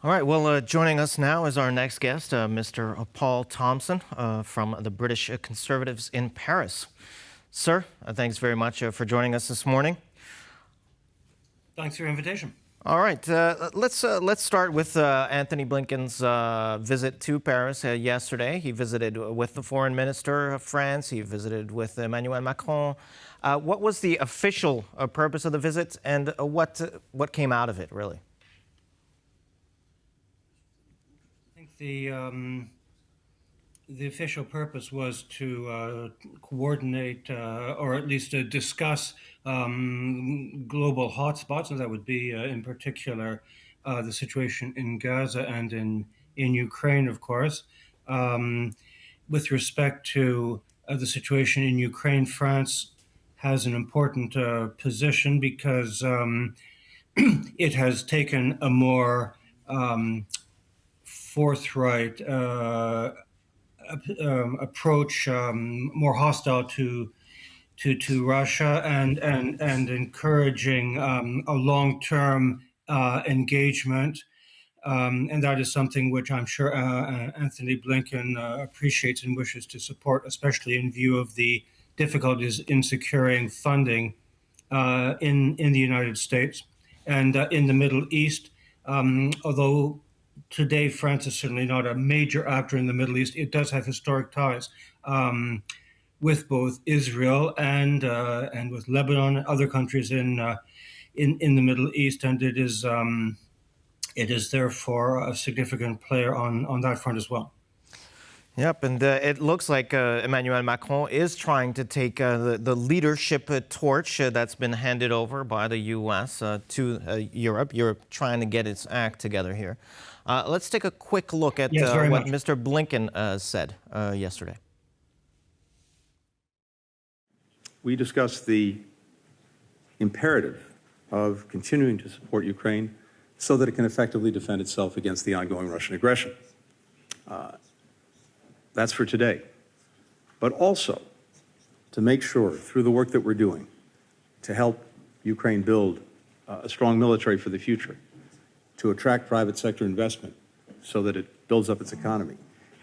All right, well, joining us now is our next guest, Mr. Paul Thompson from the British Conservatives in Paris. Sir, thanks very much for joining us this morning. Thanks for your invitation. All right, let's start with Antony Blinken's visit to Paris yesterday. He visited with the foreign minister of France. He visited with Emmanuel Macron. What was the official purpose of the visit, and what came out of it, really? I think the official purpose was to coordinate or at least discuss global hotspots, and that would be in particular the situation in Gaza and in Ukraine, of course. With respect to the situation in Ukraine, France has an important position because it has taken a more forthright approach, more hostile to Russia, and encouraging a long-term engagement, and that is something which I'm sure Antony Blinken appreciates and wishes to support, especially in view of the difficulties in securing funding in the United States and in the Middle East. Although today, France is certainly not a major actor in the Middle East. It does have historic ties with both Israel and with Lebanon and other countries in the Middle East, and it is therefore a significant player on that front as well. Yep, and it looks like Emmanuel Macron is trying to take the leadership torch that's been handed over by the U.S. To Europe. Europe trying to get its act together here. Let's take a quick look at what Mr. Blinken said yesterday. We discussed the imperative of continuing to support Ukraine so that it can effectively defend itself against the ongoing Russian aggression. That's for today. But also to make sure, through the work that we're doing, to help Ukraine build a strong military for the future, to attract private sector investment so that it builds up its economy,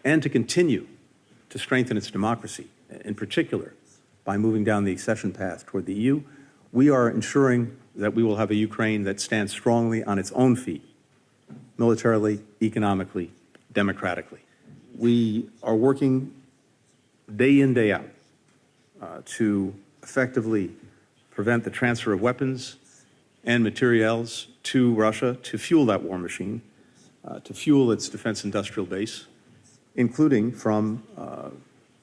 and to continue to strengthen its democracy, in particular by moving down the accession path toward the EU, we are ensuring that we will have a Ukraine that stands strongly on its own feet, militarily, economically, democratically. We are working day in, day out to effectively prevent the transfer of weapons and materials to Russia to fuel that war machine, to fuel its defense industrial base, including from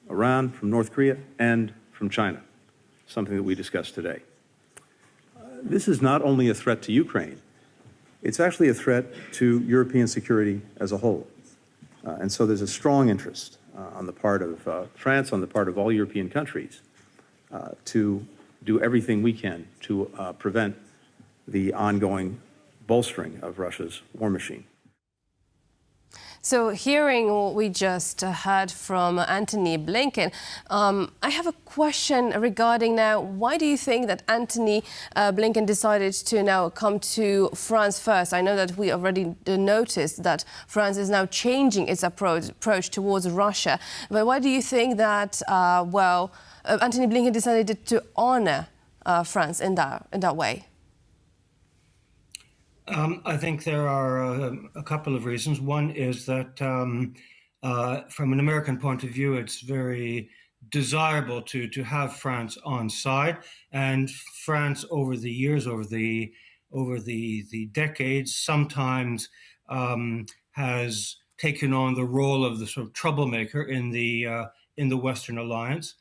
Iran, from North Korea, and from China, something that we discussed today. This is not only a threat to Ukraine, it's actually a threat to European security as a whole. And so there's a strong interest on the part of France, on the part of all European countries, to do everything we can to prevent the ongoing bolstering of Russia's war machine. So hearing what we just heard from Antony Blinken, I have a question regarding now, why do you think that Antony Blinken decided to now come to France first? I know that we already noticed that France is now changing its approach towards Russia. But why do you think that, Antony Blinken decided to honor France in that way? I think there are a couple of reasons. One is that from an American point of view, it's very desirable to have France on side, and France over the years, over the decades, sometimes has taken on the role of the sort of troublemaker in the Western alliance.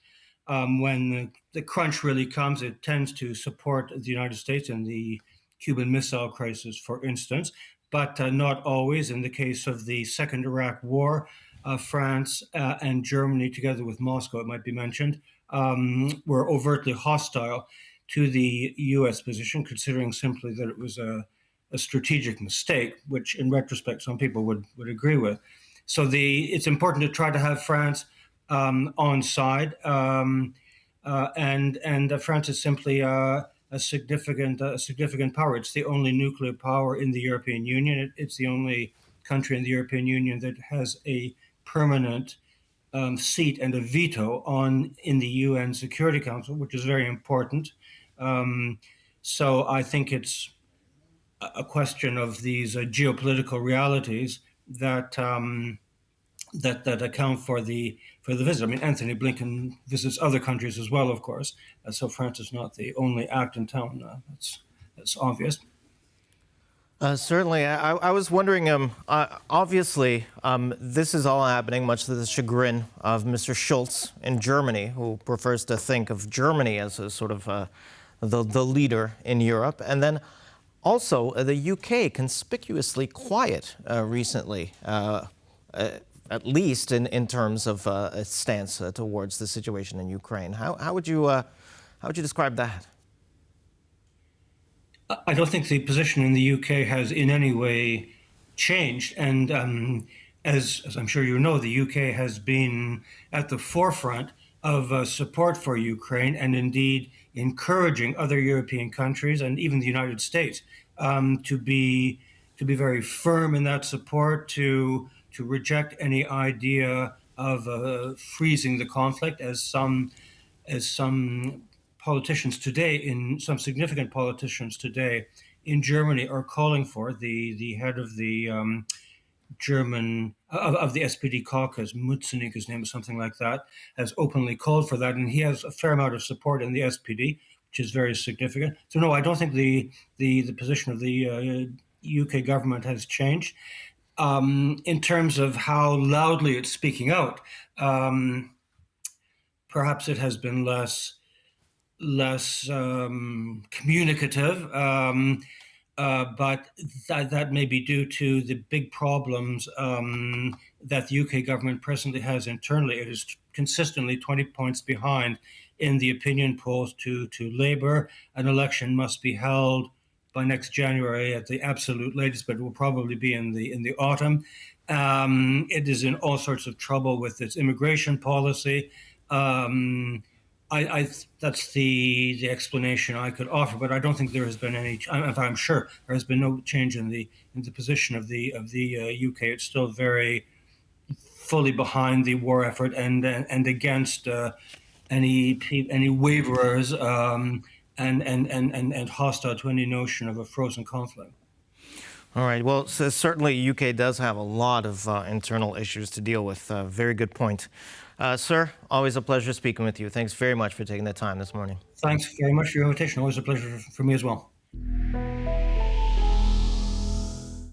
When the crunch really comes, it tends to support the United States in the Cuban Missile Crisis, for instance, but not always. In the case of the Second Iraq War, France and Germany, together with Moscow, it might be mentioned, were overtly hostile to the U.S. position, considering simply that it was a strategic mistake, which in retrospect some people would agree with. So it's important to try to have France on side, and France is simply a significant power. It's the only nuclear power in the European Union. It's the only country in the European Union that has a permanent seat and a veto in the UN Security Council, which is very important. So I think it's a question of these geopolitical realities that that account for the visit. I mean, Anthony Blinken visits other countries as well, of course. So France is not the only act in town. That's obvious. Certainly. I was wondering, obviously, this is all happening much to the chagrin of Mr. Schulz in Germany, who prefers to think of Germany as a sort of the leader in Europe. And then also the UK conspicuously quiet recently, at least in terms of a stance towards the situation in Ukraine. How would you describe that? I don't think the position in the UK has in any way changed. And as I'm sure you know, the UK has been at the forefront of support for Ukraine and indeed encouraging other European countries and even the United States to be very firm in that support, to reject any idea of freezing the conflict, as some politicians today, some significant politicians today in Germany are calling for. The head of the German of the SPD caucus, Mützenich, his name is something like that, has openly called for that, and he has a fair amount of support in the SPD, which is very significant. So no, I don't think the position of the UK government has changed. In terms of how loudly it's speaking out, perhaps it has been less communicative, but that may be due to the big problems that the UK government presently has internally. It is consistently 20 points behind in the opinion polls to Labour. An election must be held by next January at the absolute latest, but it will probably be in the autumn. It is in all sorts of trouble with its immigration policy. That's the explanation I could offer, but I don't think there has been any. I'm sure there has been no change in the position of the UK. It's still very fully behind the war effort and against any waverers and hostile to any notion of a frozen conflict. All right. Well, so certainly UK does have a lot of internal issues to deal with. Very good point. Sir, always a pleasure speaking with you. Thanks very much for taking the time this morning. Thanks very much for your invitation. Always a pleasure for me as well.